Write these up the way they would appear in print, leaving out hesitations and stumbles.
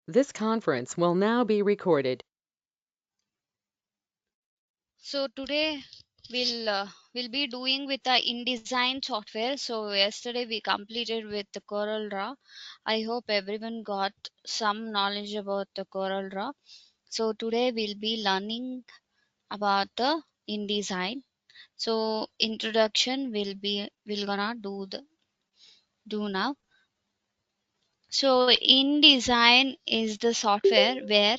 This conference will now be recorded. So today we'll be doing with the InDesign software. So yesterday we completed with the Corel Draw. I hope everyone got some knowledge about the Corel Draw. So today we'll be learning about the InDesign. So introduction will gonna do now. So InDesign is the software where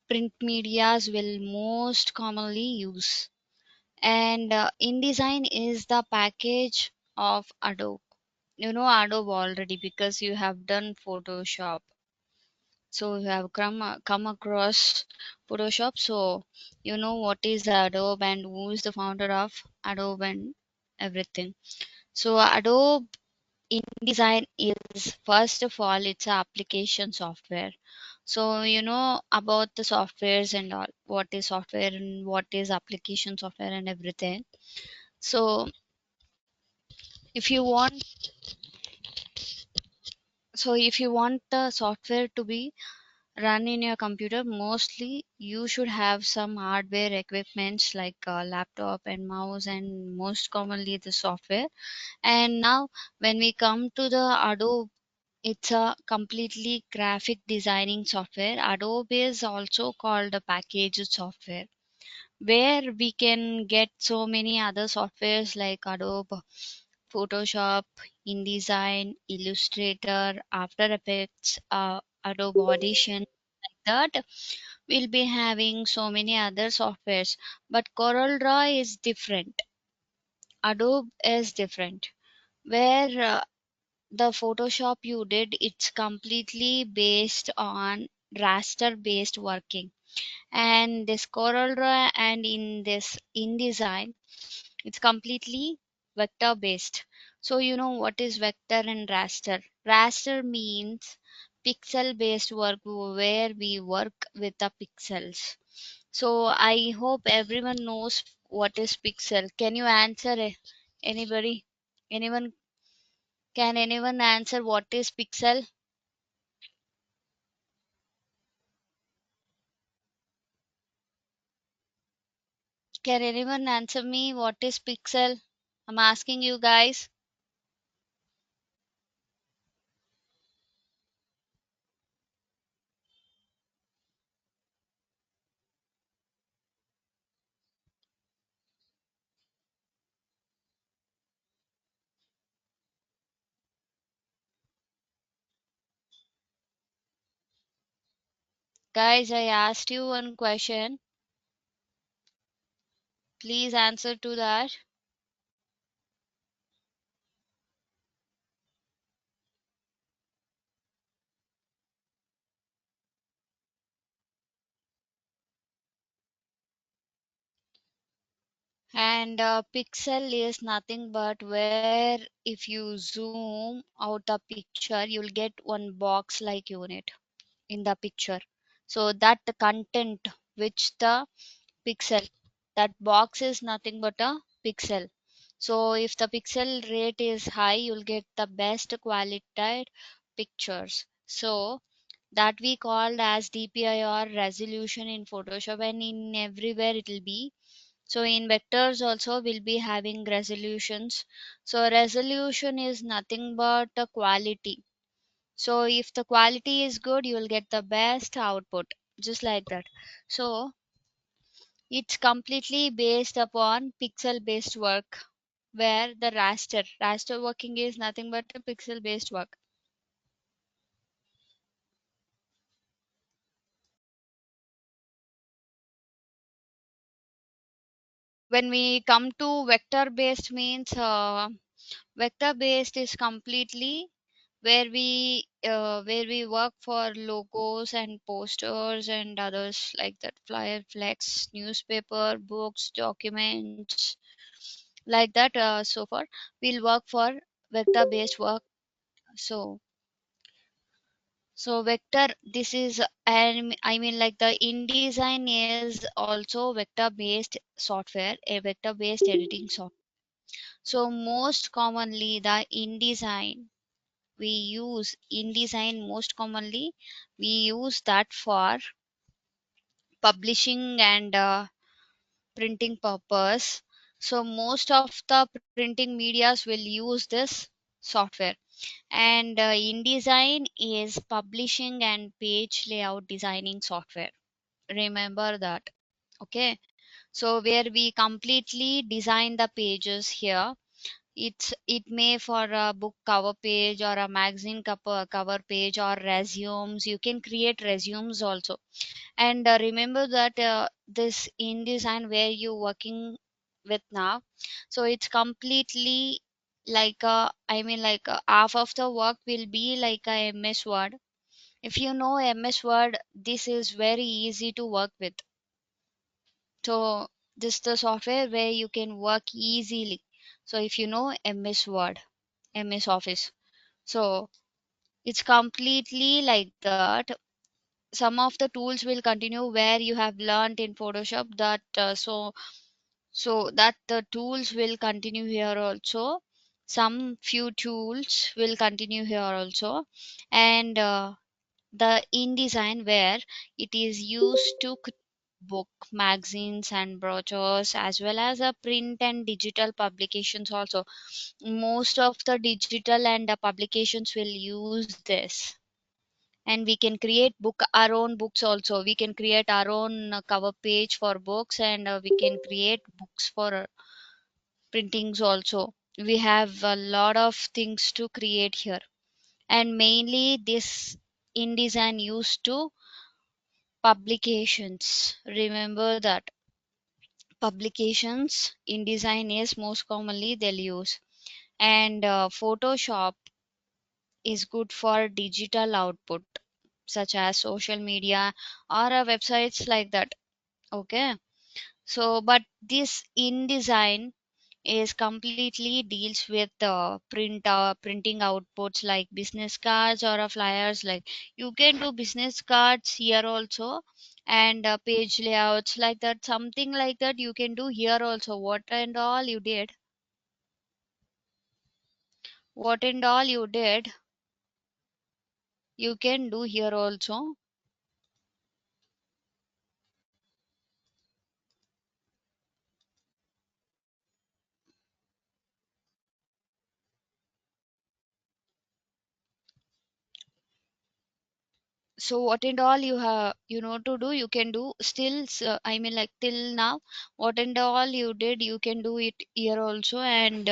print medias will most commonly use. And InDesign is the package of Adobe. You know Adobe already because you have done Photoshop. So you have come across Photoshop. So you know what is Adobe and who is the founder of Adobe and everything. So Adobe InDesign is first of all it's a application software. So you know about the softwares and all. What is software and what is application software and everything. So if you want if you want the software to be run in your computer, mostly you should have some hardware equipments like a laptop and mouse and most commonly the software. And now when we come to the Adobe, it's a completely graphic designing software. Adobe is also called a packaged software where we can get so many other softwares like Adobe Photoshop, InDesign, Illustrator, After Effects, Adobe Audition, like that. We'll be having so many other softwares, but Corel Draw is different. Adobe is different. Where the Photoshop you did, it's completely based on raster based working, and this Corel Draw and in this InDesign it's completely vector based. So you know what is vector and raster. Raster means pixel based work where we work with the pixels. So I hope everyone knows what is pixel. Can you answer anybody? Anyone, can anyone answer what is pixel? Can anyone answer me what is pixel? I'm asking you guys. Guys, I asked you one question. Please answer to that. And pixel is nothing but where if you zoom out the picture, you'll get one box like unit in the picture. So that the content which the pixel, that box is nothing but a pixel. So if the pixel rate is high, you'll get the best quality pictures. So that we called as DPI or resolution in Photoshop, and in everywhere it will be. So in vectors also we'll be having resolutions. So resolution is nothing but a quality. So if the quality is good, you will get the best output, just like that. So it's completely based upon pixel based work, where the raster working is nothing but a pixel based work. When we come to vector based means vector based is completely where we work for logos and posters and others like that, flyer, flex, newspaper, books, documents, like that. So far we'll work for vector based work. So vector, this is, and I mean like the InDesign is also vector based software, a vector based editing software. So most commonly the InDesign we use InDesign most commonly. We use that for publishing and printing purpose. So most of the printing medias will use this software. And InDesign is publishing and page layout designing software. Remember that. Okay. So where we completely design the pages here. It may for a book cover page or a magazine cover page or resumes. You can create resumes also. And remember that this InDesign where you working with now, so it's completely like half of the work will be like a MS Word. If you know MS Word, this is very easy to work with. So this the software where you can work easily. So if you know MS Word, MS Office, so it's completely like that. Some of the tools will continue where you have learned in Photoshop, that so that the tools will continue here also. Some few tools will continue here also. And the InDesign where it is used to book magazines and brochures, as well as a print and digital publications also. Most of the digital and publications will use this. And we can create book our own books also. We can create our own cover page for books, and we can create books for printings also. We have a lot of things to create here. And mainly this InDesign used to publications. Remember that publications InDesign is most commonly they'll use. And Photoshop is good for digital output, such as social media or websites like that. Okay. So but this InDesign is completely deals with printing outputs like business cards or flyers. Like you can do business cards here also. And page layouts like that, something like that you can do here also. What and all you did you can do here also. So what and all you have you know to do you can do still. Like till now, what and all you did you can do it here also. And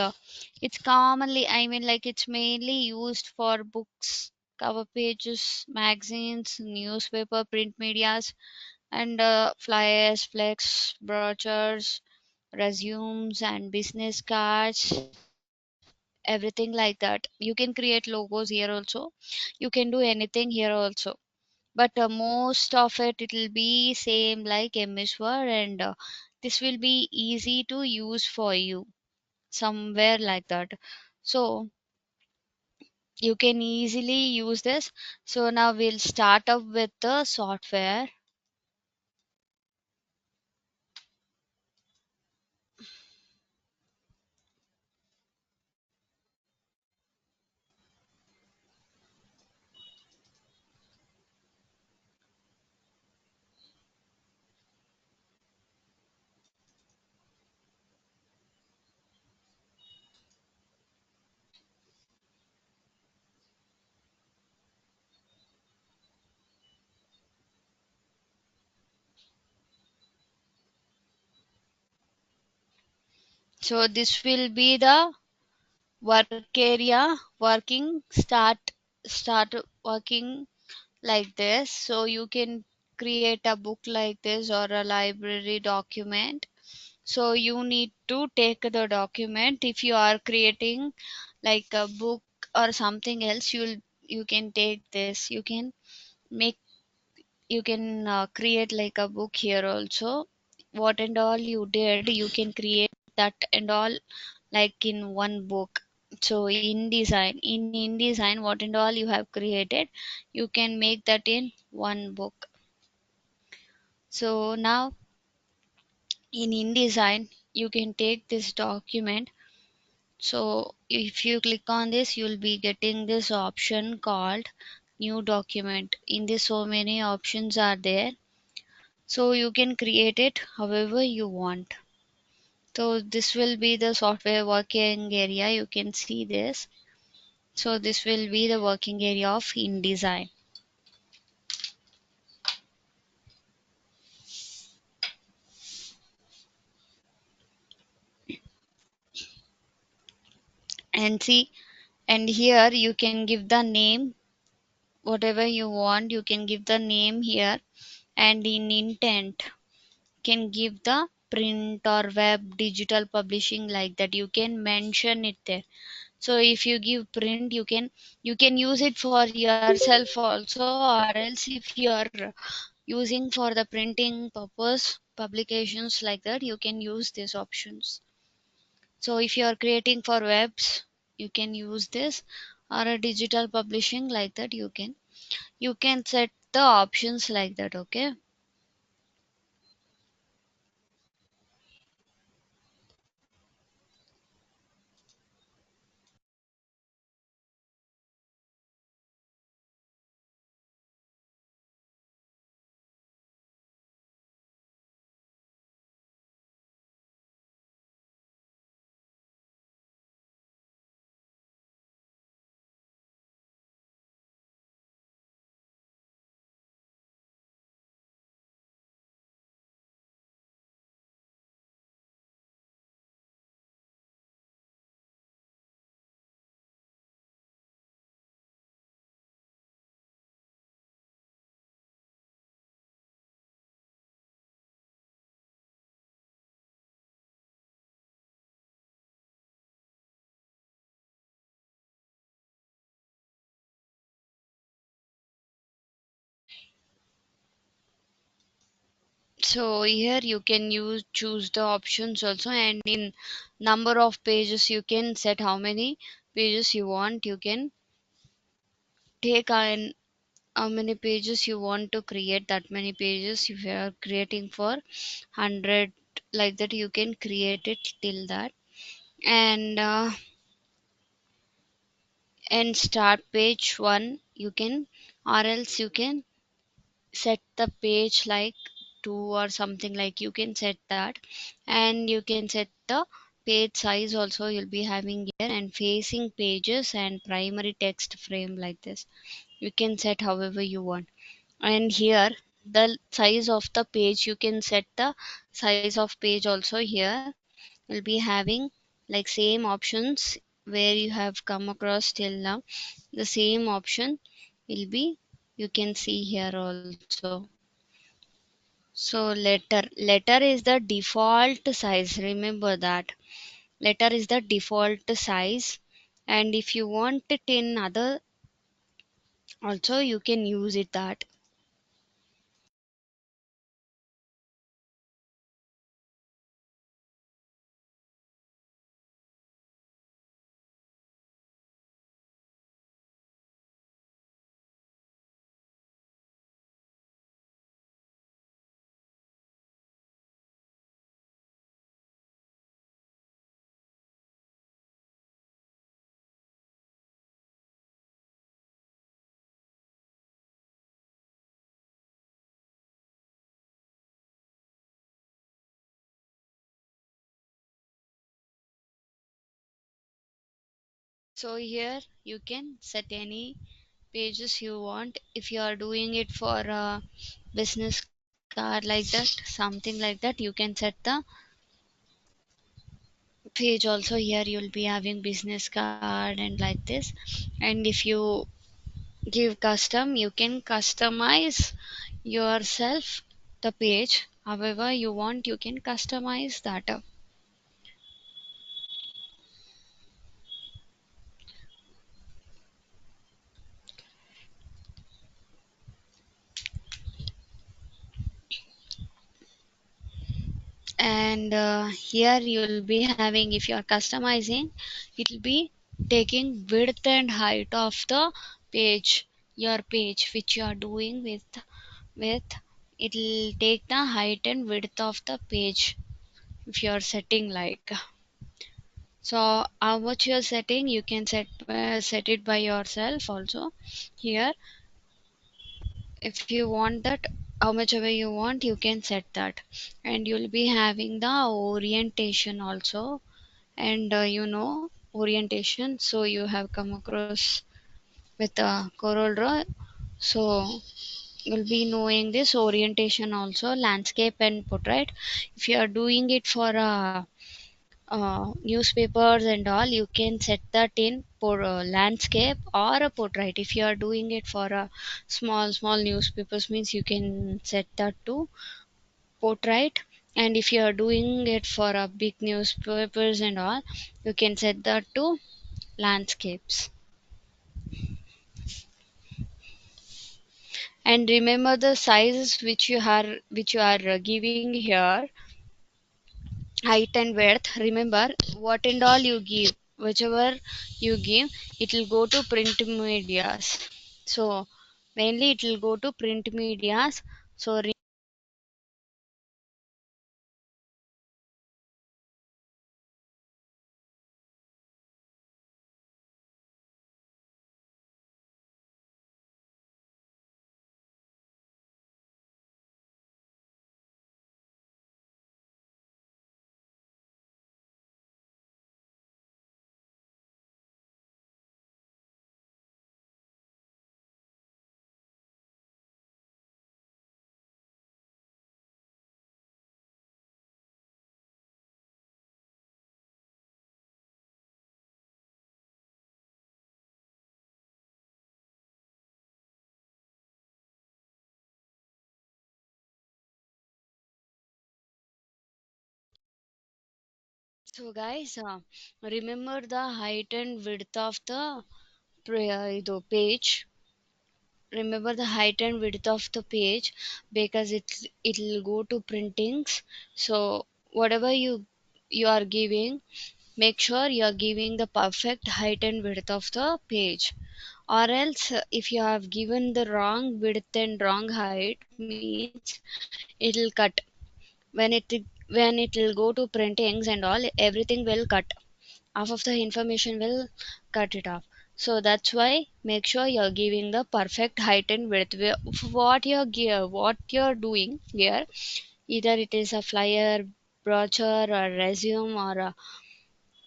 it's commonly, like it's mainly used for books cover pages, magazines, newspaper, print medias, and flyers, flex, brochures, resumes, and business cards, everything like that. You can create logos here also. You can do anything here also. But most of it will be same like MS Word. And this will be easy to use for you somewhere like that. So you can easily use this. So now we'll start up with the software. So this will be the work area working start working like this. So you can create a book like this or a library document. So you need to take the document. If you are creating like a book or something else, you can take this. Make you can create like a book here also. What and all you did you can create that and all like in one book. So in InDesign, what and all you have created you can make that in one book. So now in InDesign you can take this document. So if you click on this, you'll be getting this option called new document. In this, so many options are there, so you can create it however you want. So this will be the software working area, you can see this. So this will be the working area of InDesign. And see, and here you can give the name whatever you want, you can give the name here. And in intent can give the print or web digital publishing, like that you can mention it there. So if you give print, you can use it for yourself also, or else if you are using for the printing purpose publications like that, you can use these options. So if you are creating for webs, you can use this, or a digital publishing like that, you can set the options like that. Okay. So here you can use choose the options also, and in number of pages you can set how many pages you want. You can take in how many pages you want to create, that many pages. If you are creating for 100 like that, you can create it till that. And start page one you can, or else you can set the page like two or something, like you can set that. And you can set the page size also you'll be having here, and facing pages and primary text frame like this, you can set however you want. And here the size of the page, you can set the size of page also. Here we'll be having like same options where you have come across till now, the same option will be, you can see here also. So letter is the default size, remember that letter is the default size. And if you want it in other also, you can use it that. So here you can set any pages you want. If you are doing it for a business card like that, something like that, you can set the page also. Here you'll be having business card and like this. And if you give custom, you can customize yourself the page however you want, you can customize that. And here you'll be having, if you are customizing, it will be taking width and height of the page, your page which you are doing with it will take the height and width of the page if you are setting like. So how much you're setting, you can set it by yourself also here. If you want that, how much ever you want, you can set that. And you'll be having the orientation also. And orientation, so you have come across with a coral draw. So you'll be knowing this orientation also, landscape and portrait. If you are doing it for newspapers and all, you can set that in for landscape or a portrait. If you are doing it for a small newspapers, means you can set that to portrait. And if you are doing it for a big newspapers and all, you can set that to landscapes. And remember the sizes which you are giving here, height and width. Remember what and all you give, whichever you give, it will go to print medias. So mainly it will go to print medias. So guys, remember the height and width of the the page. Remember the height and width of the page, because it'll go to printings. So whatever you are giving, make sure you are giving the perfect height and width of the page. Or else, if you have given the wrong width and wrong height, means it'll cut. When it will go to printings and all, everything will cut. Half of the information will cut it off. So that's why make sure you're giving the perfect height and width. What you're doing here, either it is a flyer, brochure, or resume, or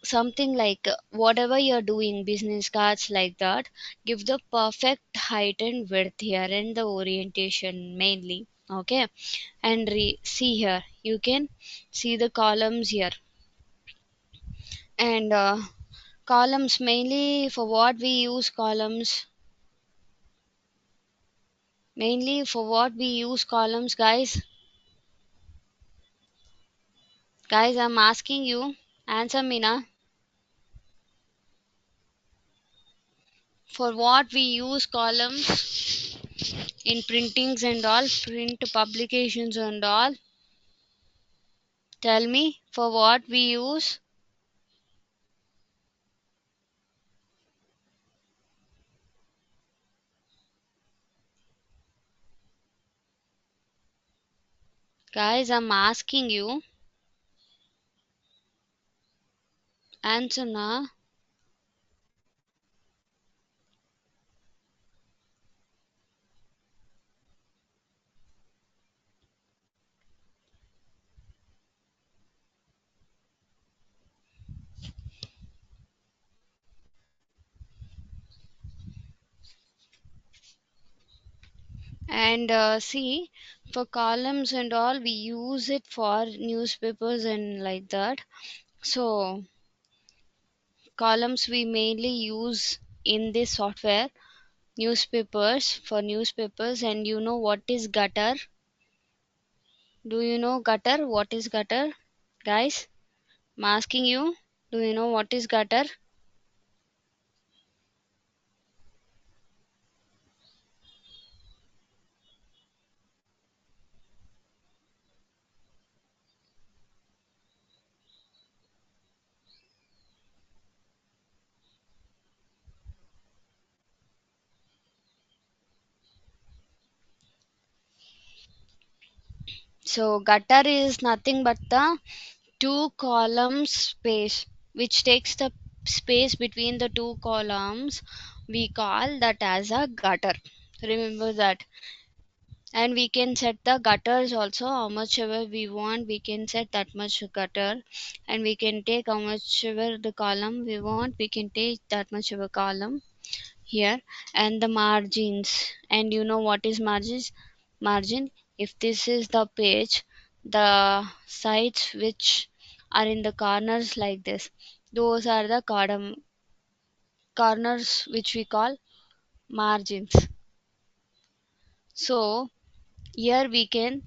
something like whatever you're doing, business cards like that, give the perfect height and width here, and the orientation mainly. Okay. And see here, you can see the columns here. And columns, mainly for what we use columns, guys. I'm asking you, answer me now. For what we use columns in printings and all, print publications and all, tell me, for what we use. Guys, I'm asking you, answer now. And see, for columns and all, we use it for newspapers and like that. So columns we mainly use in this software, newspapers, for newspapers. And you know what is gutter? Do you know gutter? What is gutter, guys? I'm asking you, do you know what is gutter? So gutter is nothing but the two columns space. which takes the space between the two columns, we call that as a gutter. Remember that. And we can set the gutters also, how much ever we want we can set that much gutter, and we can take how much ever the column we want we can take that much of a column here. And the margins, and you know what is margin? If this is the page, the sides which are in the corners like this, those are the corners which we call margins. So here we can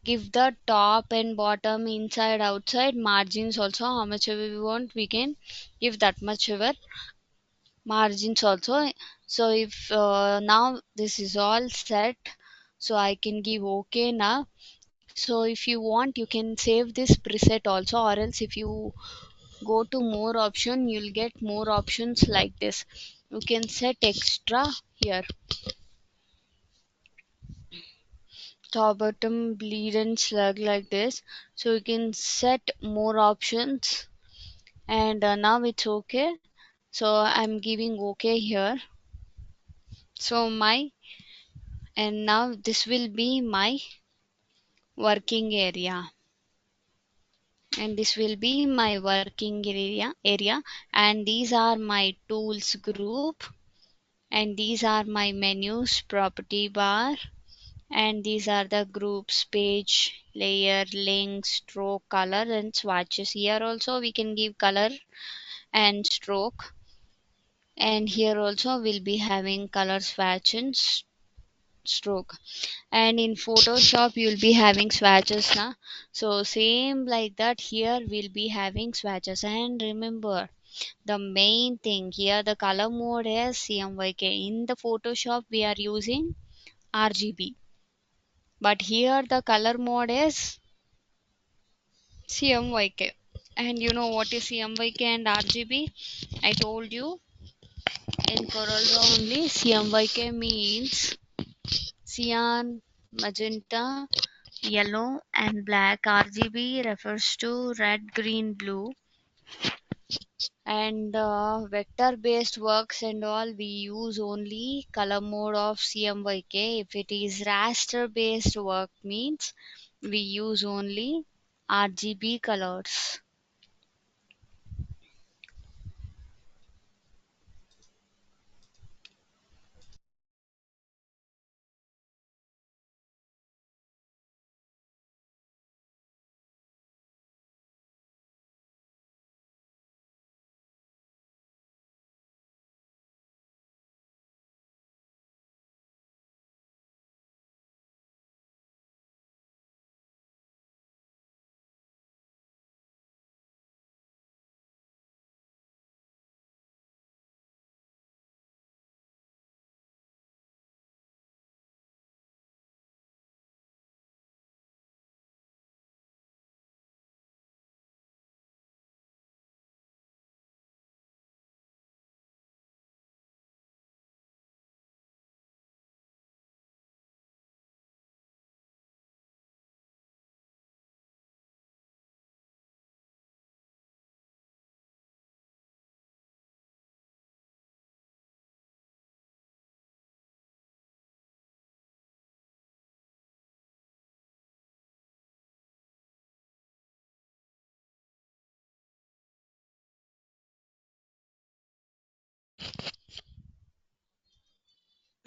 give the top and bottom, inside outside margins also, how much ever we want we can give that much ever margins also. So if now this is all set, so I can give OK now. So if you want you can save this preset also, or else if you go to more option you'll get more options like this. You can set extra here, top bottom bleed and slug like this. So you can set more options. And now it's okay, so I'm giving OK here. So my, and now this will be my working area, and this will be my working area, and these are my tools group, and these are my menus property bar, and these are the groups page layer links stroke color and swatches. Here also we can give color and stroke, and here also we'll be having color swatch and stroke. And in Photoshop you'll be having swatches now, so same like that here we'll be having swatches. And remember the main thing here, the color mode is CMYK. In the Photoshop we are using RGB, but here the color mode is CMYK. And you know what is CMYK and RGB? I told you in Corel only. CMYK means cyan, magenta, yellow, and black. RGB refers to red, green, blue. And vector based works and all, we use only color mode of CMYK. If it is raster based work means we use only RGB colors.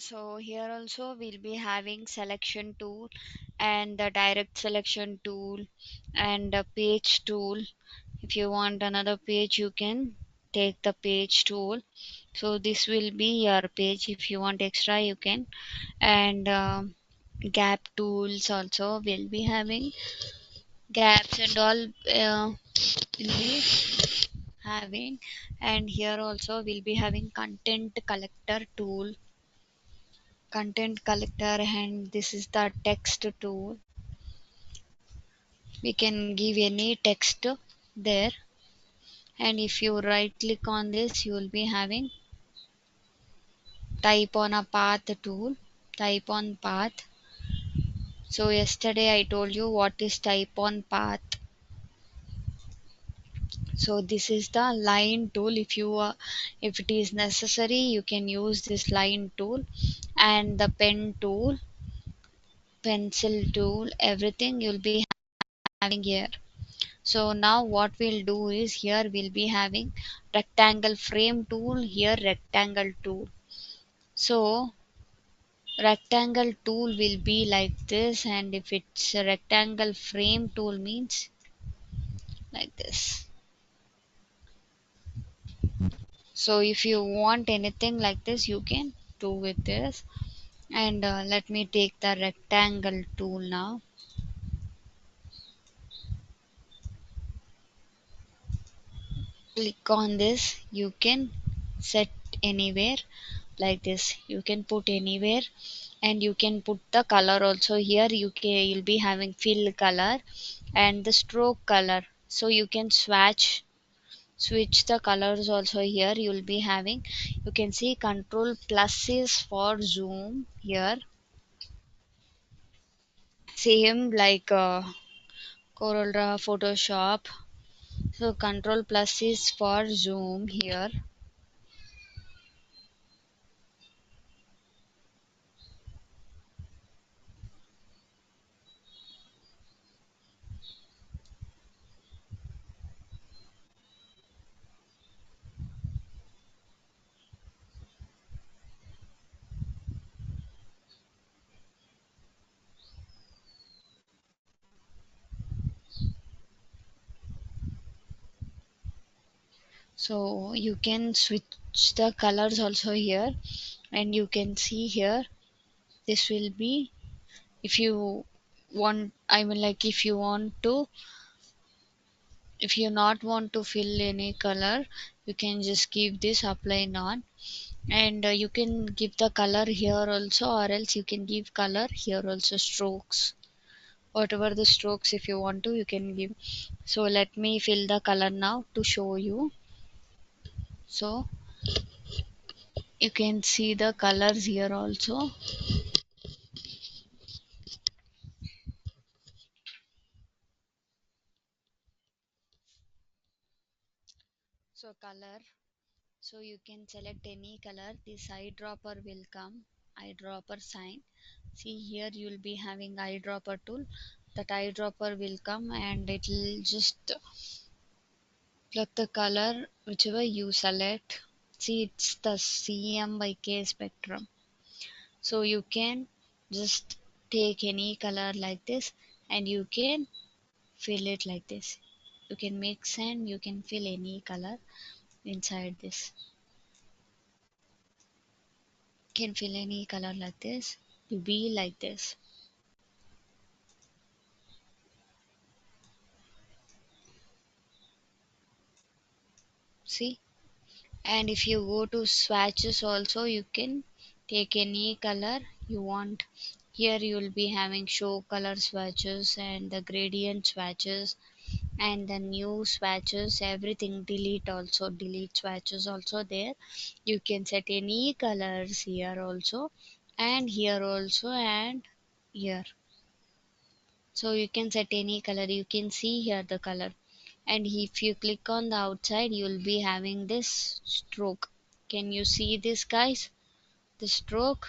So here also we'll be having selection tool and the direct selection tool and the page tool. If you want another page you can take the page tool. So this will be your page. If you want extra you can. And gap tools also will be having, gaps and all will be having. And here also we'll be having content collector tool, content collector, and this is the text tool. We can give any text there, and if you right click on this you will be having type on a path tool, type on path. So yesterday I told you what is type on path. So this is the line tool. If it is necessary, you can use this line tool, and the pen tool, pencil tool, everything you'll be having here. So now what we'll do is, here we'll be having rectangle frame tool, here rectangle tool. So rectangle tool will be like this, and if it's a rectangle frame tool means like this. So if you want anything like this, you can do with this. And let me take the rectangle tool now. Click on this. You can set anywhere like this. You can put anywhere, and you can put the color also. Here you'll be having fill color and the stroke color. So you can switch the colors also. Here you'll be having, you can see control plus is for zoom here, same like Corel Photoshop. So control plus is for zoom here. So you can switch the colors also here, and you can see here, this will be, if you want, I mean like if you not want to fill any color, you can just give this apply none. And you can give the color here also, or else you can give color here also, strokes, whatever the strokes if you want to, you can give. So let me fill the color now to show you. So you can see the colors here also. So color, so you can select any color. This eyedropper will come, eyedropper sign. See here, you will be having eyedropper tool. That eyedropper will come, and it will just pluck the color whichever you select. See, it's the CM by K spectrum. So you can just take any color like this, and you can fill it like this. You can mix and you can fill any color inside this. Can fill any color like this. To be like this. See? And if you go to swatches also, you can take any color you want. Here you will be having show color swatches and the gradient swatches and the new swatches, everything. Delete also, delete swatches also there. You can set any colors here also, and here also, and here. So you can set any color. You can see here the color. And if you click on the outside, you'll be having this stroke. Can you see this, guys? The stroke.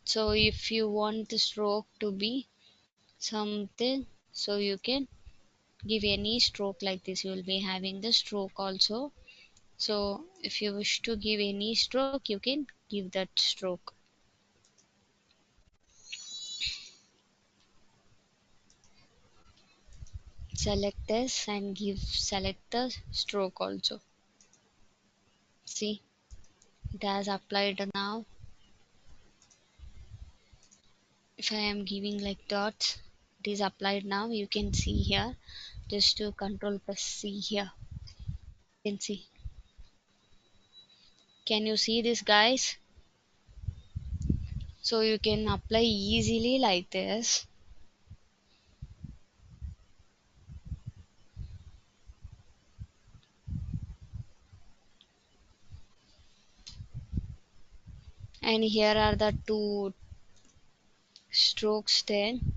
So if you want the stroke to be something, so you can give any stroke like this. You will be having the stroke also. So if you wish to give any stroke, you can give that stroke. Select this and select the stroke also. See, it has applied now. If I am giving like dots, it is applied now. You can see here. Just to control plus C here. You can see. Can you see this, guys? So you can apply easily like this. And here are the two strokes then.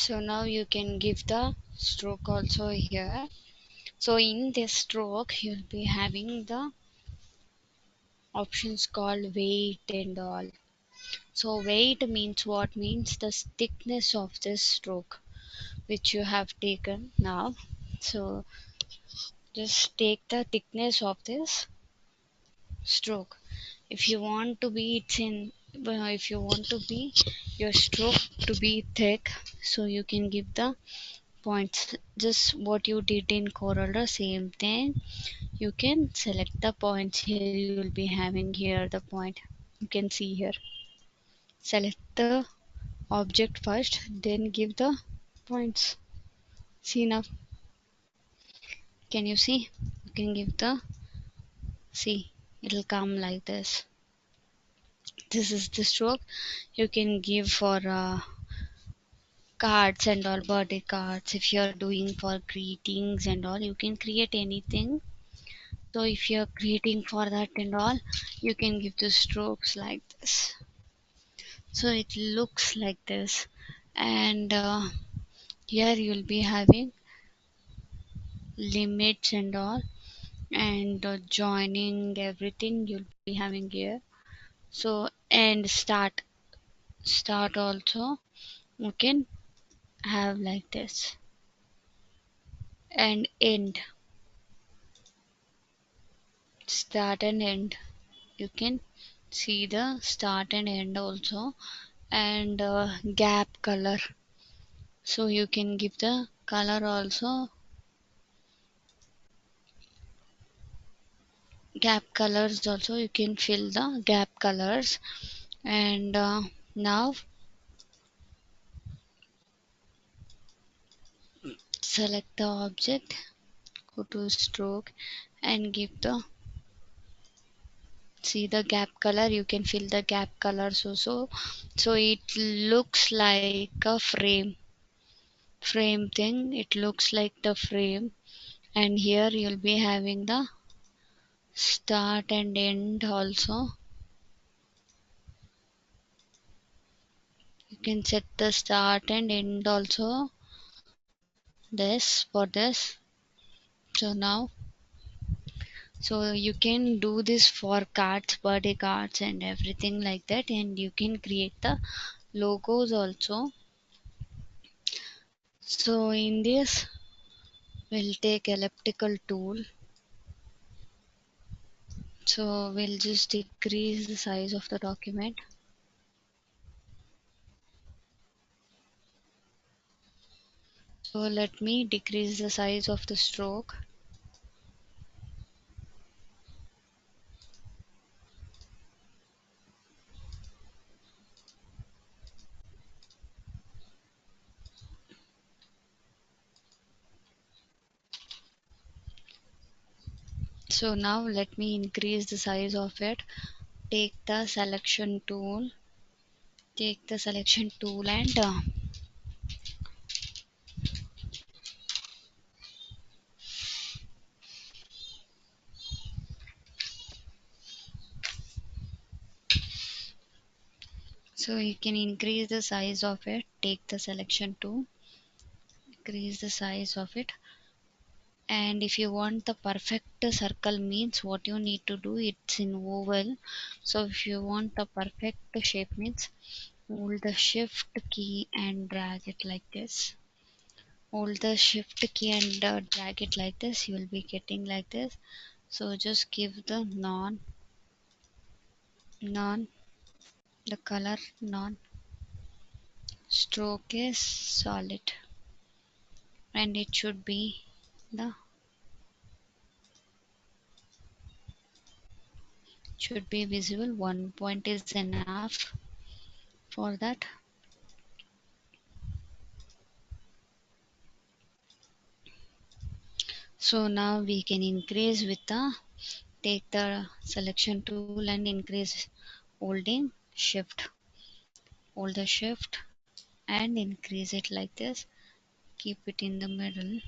So now you can give the stroke also here. So in this stroke you'll be having the options called weight and all. So weight means what? Means the thickness of this stroke which you have taken now. So just take the thickness of this stroke. If you want to be it's in if you want to be your stroke to be thick, so you can give the points. Just what you did in Corolla, same thing. You can select the points here. You will be having here the point. You can see here. Select the object first, then give the points. See now. Can you see? You can give the see. It'll come like this. This is the stroke you can give for cards and all, birthday cards. If you're doing for greetings and all, you can create anything. So if you're creating for that and all, you can give the strokes like this. So it looks like this. And here you'll be having limits and all, and joining everything you'll be having here. So and start also you can have like this, and end, start and end. You can see the start and end also. And gap color, so you can give the color also. Gap colors also you can fill the gap colors. And now select the object, go to stroke and give the see the gap color. You can fill the gap colors also. So it looks like a frame thing. It looks like the frame. And here you'll be having the start and end also. You can set the start and end also, this for this. So now, so you can do this for cards, birthday cards and everything like that, and you can create the logos also. So in this we'll take elliptical tool. So we'll just decrease the size of the document. So let me decrease the size of the stroke. So now let me increase the size of it. Take the selection tool, and so you can increase the size of it. Take the selection tool, increase the size of it. And if you want the perfect circle, means what you need to do, it's in oval. So if you want the perfect shape, means hold the shift key and drag it like this. Hold the shift key and drag it like this. You will be getting like this. So just give the non the color non, stroke is solid, and it the should be visible. 1 point is enough for that. So now we can increase with the take the selection tool and increase, holding shift, hold the shift and increase it like this. Keep it in the middle,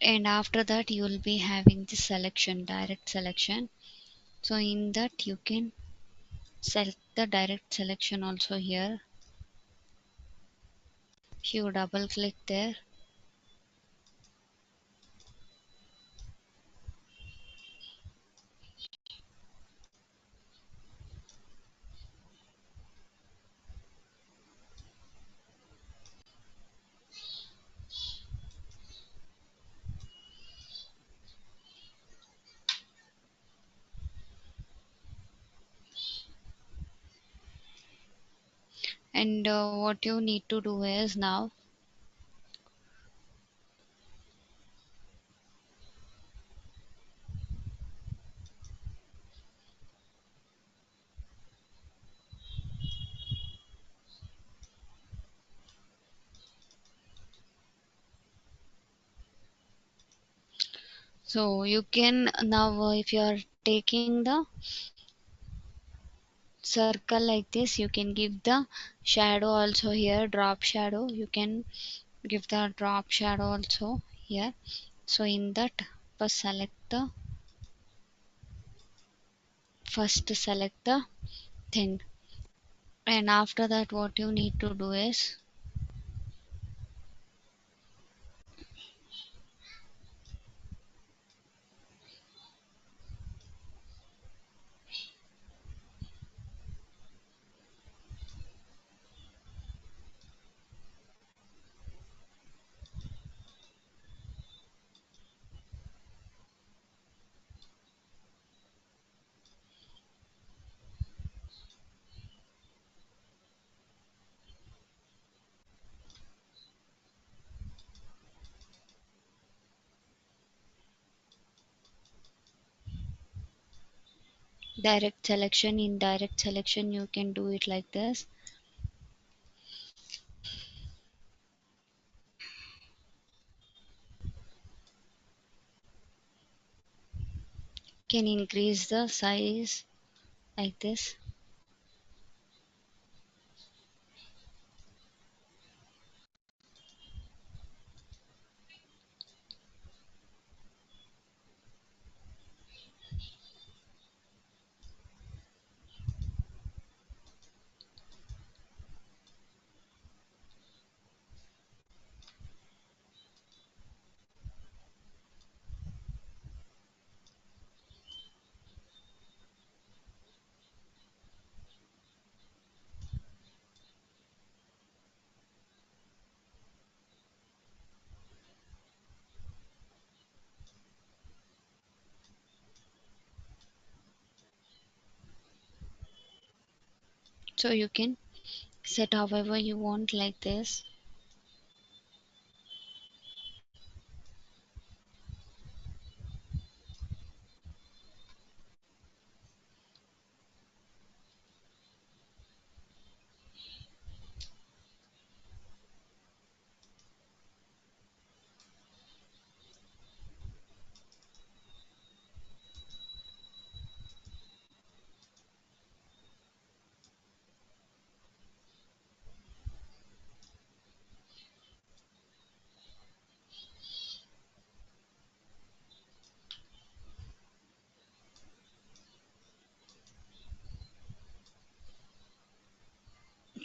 and after that you will be having the selection, direct selection. So in that you can select the direct selection also here. You double click there, and what you need to do is now, so you can now if you are taking the circle like this, you can give the shadow also here, drop shadow. You can give the drop shadow also here. So in that, first select the thing, and after that what you need to do is, direct selection. In direct selection you can do it like this. Can increase the size like this. So you can set however you want like this.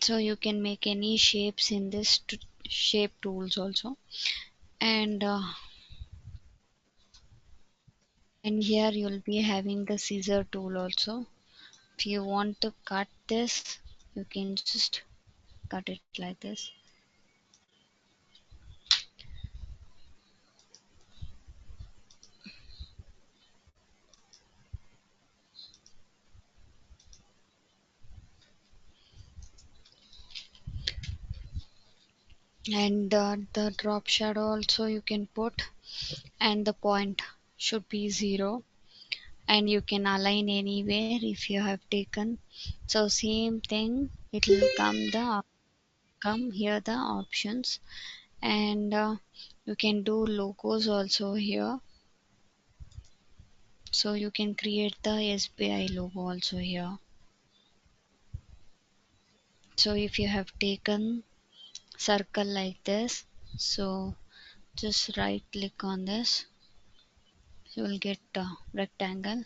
So you can make any shapes in this shape tools also. And here you'll be having the scissor tool also. If you want to cut this, you can just cut it like this. And the drop shadow also you can put, and the point should be 0, and you can align anywhere if you have taken. So same thing, it will come here the options, and you can do logos also here. So you can create the SBI logo also here. So if you have taken circle like this, so just right click on this, you will get a rectangle.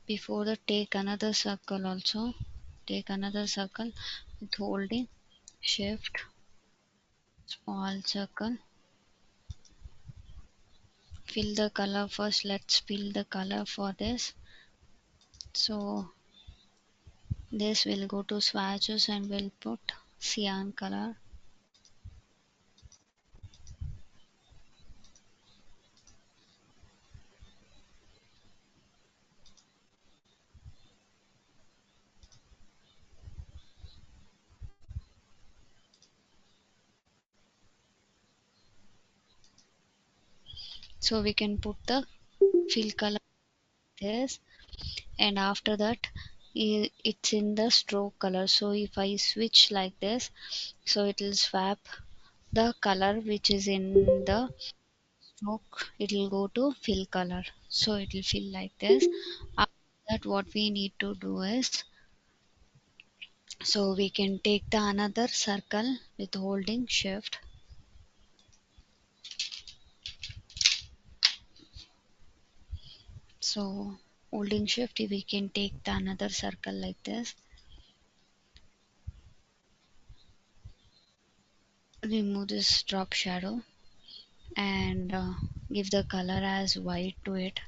Before that, take another circle also, take another circle with holding shift, Small circle. Fill the color first. Let's fill the color for this. So this will go to swatches and we'll put cyan color. So we can put the fill color this, and after that it's in the stroke color. So if I switch like this, so it will swap the color which is in the stroke, it will go to fill color, so it will fill like this. After that what we need to do is, so we can take the another circle with holding shift. So holding shift we can take the another circle like this, remove this drop shadow, and give the color as white to it.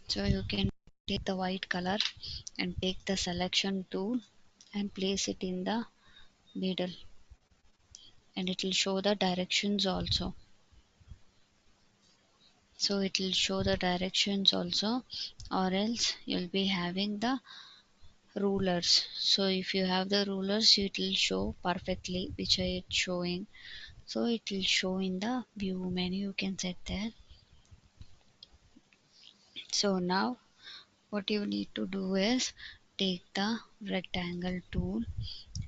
So you can take the white color and take the selection tool and place it in the middle, and it will show the directions also. So it will show the directions also, or else you'll be having the rulers. So if you have the rulers, it will show perfectly which are it showing. So it will show in the view menu, you can set there. So now what you need to do is take the rectangle tool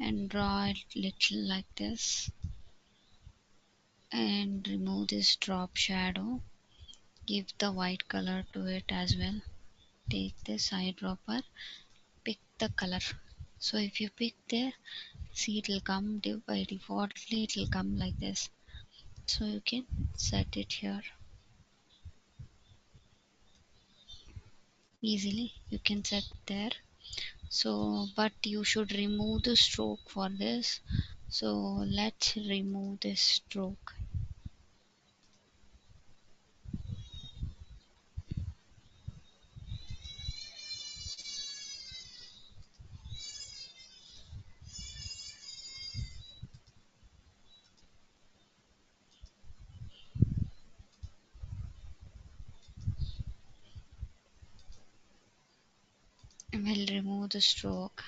and draw it little like this, and remove this drop shadow, give the white color to it as well. Take this eyedropper, pick the color. So if you pick there, see it will come by defaultly, it will come like this. So you can set it here easily, you can set there. So but you should remove the stroke for this. So let's remove this stroke. We'll remove the stroke,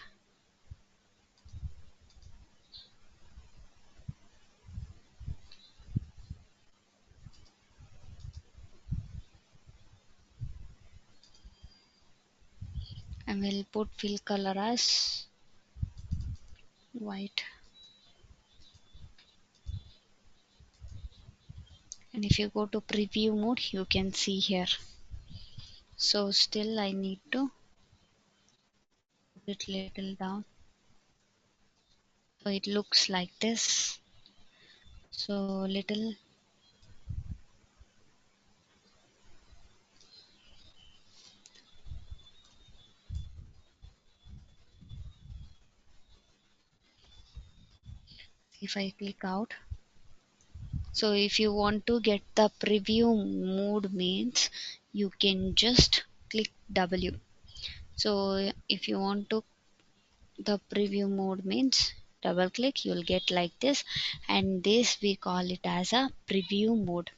and we'll put fill color as white. And if you go to preview mode, you can see here. So still I need to put it little down, so it looks like this. So little, if I click out, so if you want to get the preview mode means you can just click W. So if you want to the preview mode means double click, you'll get like this, and this we call it as a preview mode.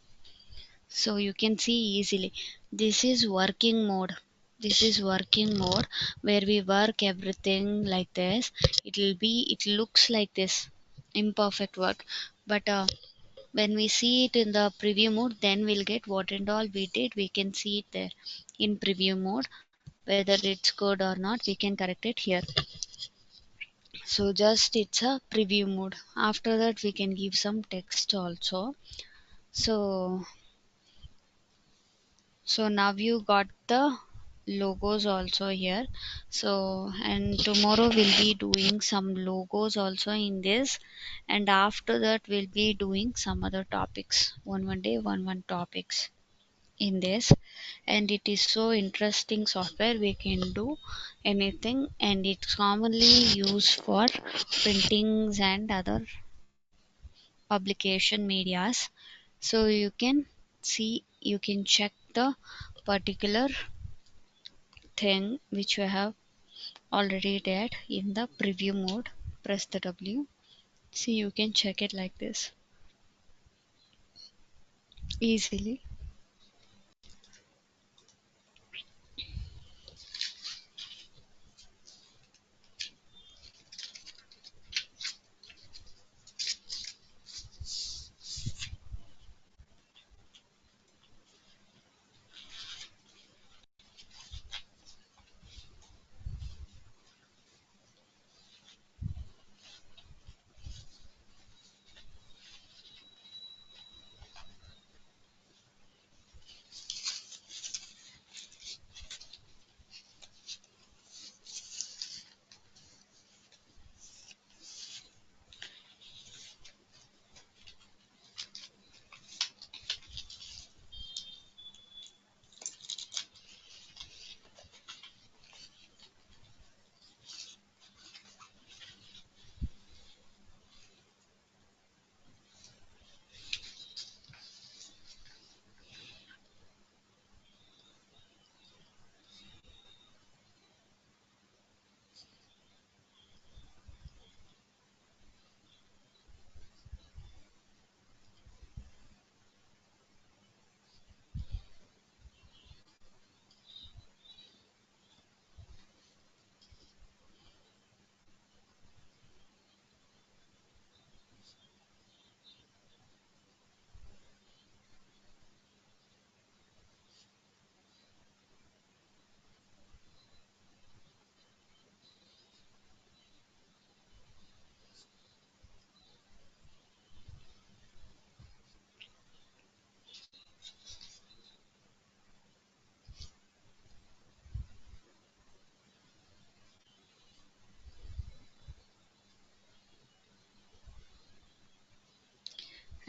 So you can see easily, this is working mode. This is working mode where we work everything like this. It looks like this imperfect work, but when we see it in the preview mode, then we'll get what and all we did. We can see it there in preview mode, whether it's good or not we can correct it here. So just it's a preview mode. After that we can give some text also. So now you got the logos also here. So and tomorrow we'll be doing some logos also in this, and after that we'll be doing some other topics, one day one topics in this, and it is so interesting software. We can do anything, and it's commonly used for printings and other publication medias. So you can see, you can check the particular thing which you have already did in the preview mode. Press the W. See, you can check it like this easily.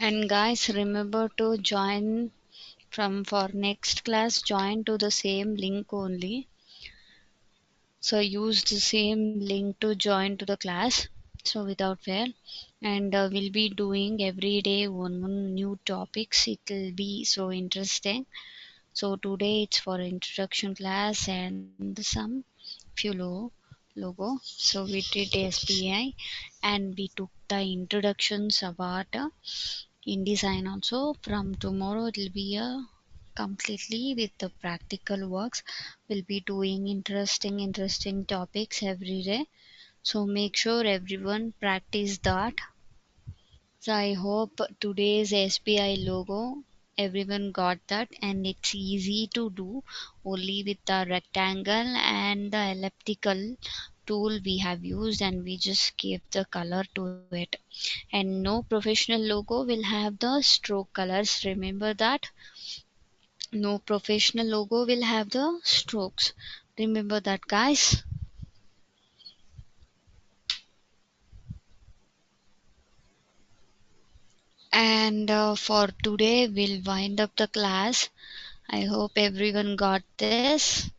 And guys, remember to join from for next class, join to the same link only. So use the same link to join to the class, so without fail. And we'll be doing every day one new topics. It will be so interesting. So today it's for introduction class and some few logo. So we did SPI, and we took the introductions about InDesign also. From tomorrow it will be a completely with the practical works. We'll be doing interesting topics every day. So make sure everyone practice that. So I hope today's SPI logo everyone got that, and it's easy to do only with the rectangle and the elliptical tool we have used, and we just give the color to it. And no professional logo will have the stroke colors. Remember that no professional logo will have the strokes. Remember that, guys. And for today we'll wind up the class. I hope everyone got this.